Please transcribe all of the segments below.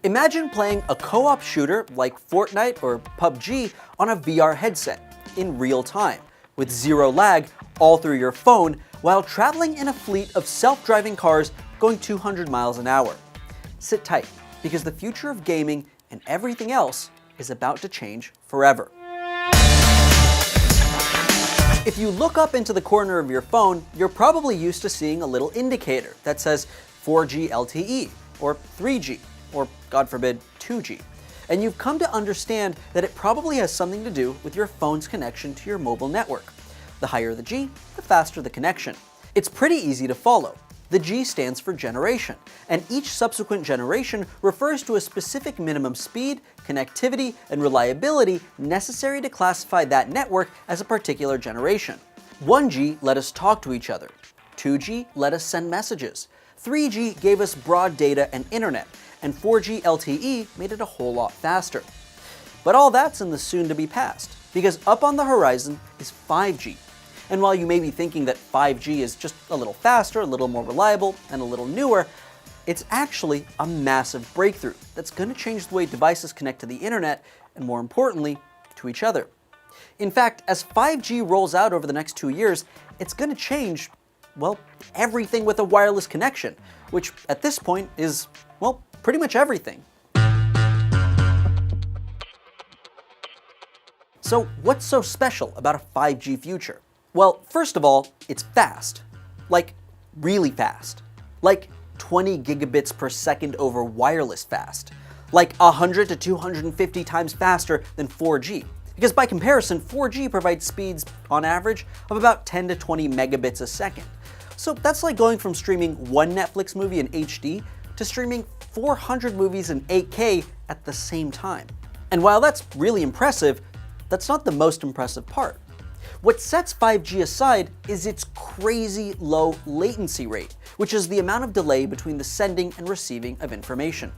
Imagine playing a co-op shooter like Fortnite or PUBG on a VR headset in real time, with zero lag all through your phone while traveling in a fleet of self-driving cars going 200 miles an hour. Sit tight, because the future of gaming and everything else is about to change forever. If you look up into the corner of your phone, you're probably used to seeing a little indicator that says 4G LTE, or 3G, or God forbid, 2G. And you've come to understand that it probably has something to do with your phone's connection to your mobile network. The higher the G, the faster the connection. It's pretty easy to follow. The G stands for generation, and each subsequent generation refers to a specific minimum speed, connectivity, and reliability necessary to classify that network as a particular generation. 1G let us talk to each other. 2G let us send messages. 3G gave us broad data and internet, and 4G LTE made it a whole lot faster. But all that's in the soon-to-be past, because up on the horizon is 5G. And while you may be thinking that 5G is just a little faster, a little more reliable, and a little newer, it's actually a massive breakthrough that's going to change the way devices connect to the internet, and more importantly, to each other. In fact, as 5G rolls out over the next 2 years, it's going to change, well, everything with a wireless connection, which at this point is, well, pretty much everything. So what's so special about a 5G future? Well, first of all, it's fast. Like, really fast. Like 20 gigabits per second over wireless fast. Like 100 to 250 times faster than 4G. Because by comparison, 4G provides speeds, on average, of about 10 to 20 megabits a second. So that's like going from streaming one Netflix movie in HD to streaming 400 movies in 8K at the same time. And while that's really impressive, that's not the most impressive part. What sets 5G aside is its crazy low latency rate, which is the amount of delay between the sending and receiving of information.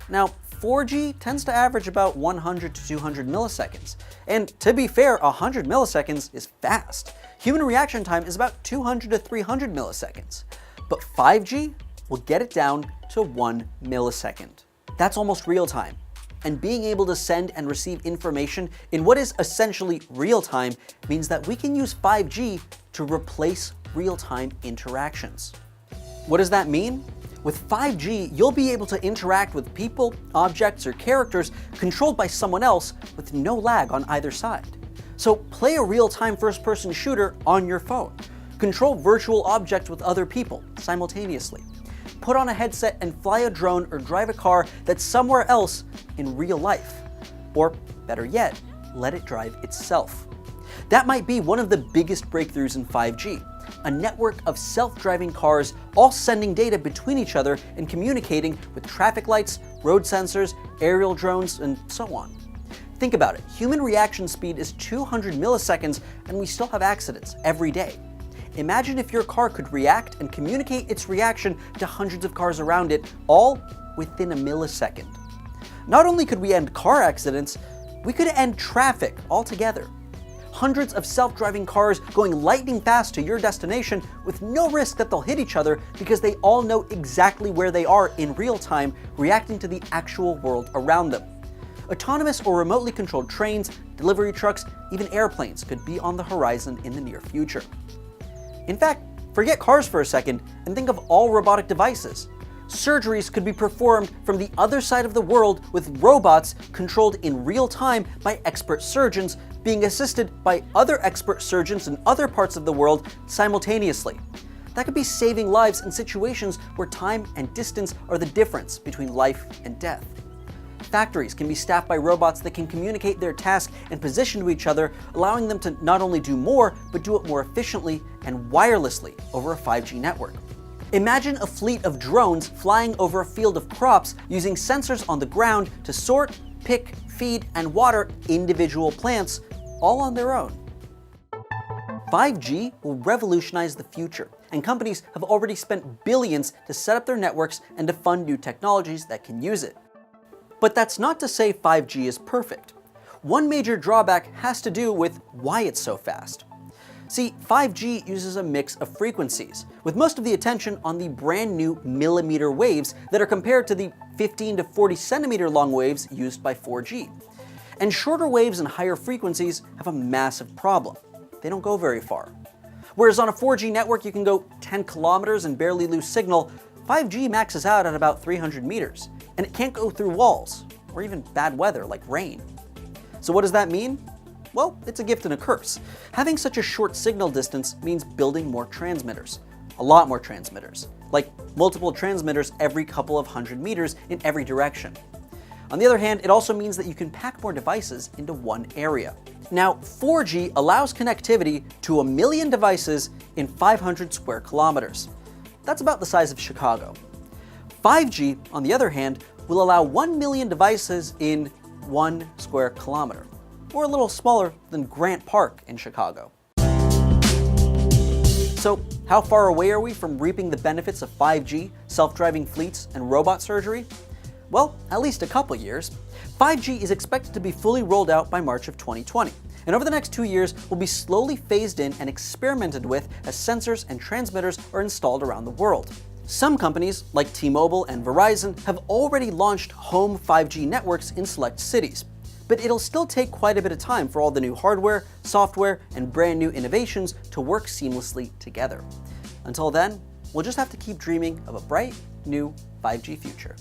Now, 4G tends to average about 100 to 200 milliseconds. And to be fair, 100 milliseconds is fast. Human reaction time is about 200 to 300 milliseconds. But 5G will get it down to 1 millisecond. That's almost real time. And being able to send and receive information in what is essentially real time means that we can use 5G to replace real-time interactions. What does that mean? With 5G, you'll be able to interact with people, objects, or characters controlled by someone else with no lag on either side. So play a real-time first-person shooter on your phone. Control virtual objects with other people simultaneously. Put on a headset and fly a drone or drive a car that's somewhere else in real life. Or better yet, let it drive itself. That might be one of the biggest breakthroughs in 5G, a network of self-driving cars all sending data between each other and communicating with traffic lights, road sensors, aerial drones, and so on. Think about it, human reaction speed is 200 milliseconds and we still have accidents every day. Imagine if your car could react and communicate its reaction to hundreds of cars around it, all within a millisecond. Not only could we end car accidents, we could end traffic altogether. Hundreds of self-driving cars going lightning fast to your destination with no risk that they'll hit each other because they all know exactly where they are in real time, reacting to the actual world around them. Autonomous or remotely controlled trains, delivery trucks, even airplanes could be on the horizon in the near future. In fact, forget cars for a second and think of all robotic devices. Surgeries could be performed from the other side of the world with robots controlled in real time by expert surgeons being assisted by other expert surgeons in other parts of the world simultaneously. That could be saving lives in situations where time and distance are the difference between life and death. Factories can be staffed by robots that can communicate their task and position to each other, allowing them to not only do more, but do it more efficiently and wirelessly over a 5G network. Imagine a fleet of drones flying over a field of crops using sensors on the ground to sort, pick, feed, and water individual plants, all on their own. 5G will revolutionize the future, and companies have already spent billions to set up their networks and to fund new technologies that can use it. But that's not to say 5G is perfect. One major drawback has to do with why it's so fast. See, 5G uses a mix of frequencies, with most of the attention on the brand new millimeter waves that are compared to the 15 to 40 centimeter long waves used by 4G. And shorter waves and higher frequencies have a massive problem. They don't go very far. Whereas on a 4G network you can go 10 kilometers and barely lose signal, 5G maxes out at about 300 meters, and it can't go through walls, or even bad weather like rain. So what does that mean? Well, it's a gift and a curse. Having such a short signal distance means building more transmitters. A lot more transmitters. Like multiple transmitters every couple of 100 meters in every direction. On the other hand, it also means that you can pack more devices into one area. Now, 4G allows connectivity to 1 million devices in 500 square kilometers. That's about the size of Chicago. 5G, on the other hand, will allow 1 million devices in 1 square kilometer, or a little smaller than Grant Park in Chicago. So, how far away are we from reaping the benefits of 5G, self-driving fleets, and robot surgery? Well, at least a couple years. 5G is expected to be fully rolled out by March of 2020, and over the next 2 years will be slowly phased in and experimented with as sensors and transmitters are installed around the world. Some companies, like T-Mobile and Verizon, have already launched home 5G networks in select cities. But it'll still take quite a bit of time for all the new hardware, software, and brand new innovations to work seamlessly together. Until then, we'll just have to keep dreaming of a bright, new 5G future.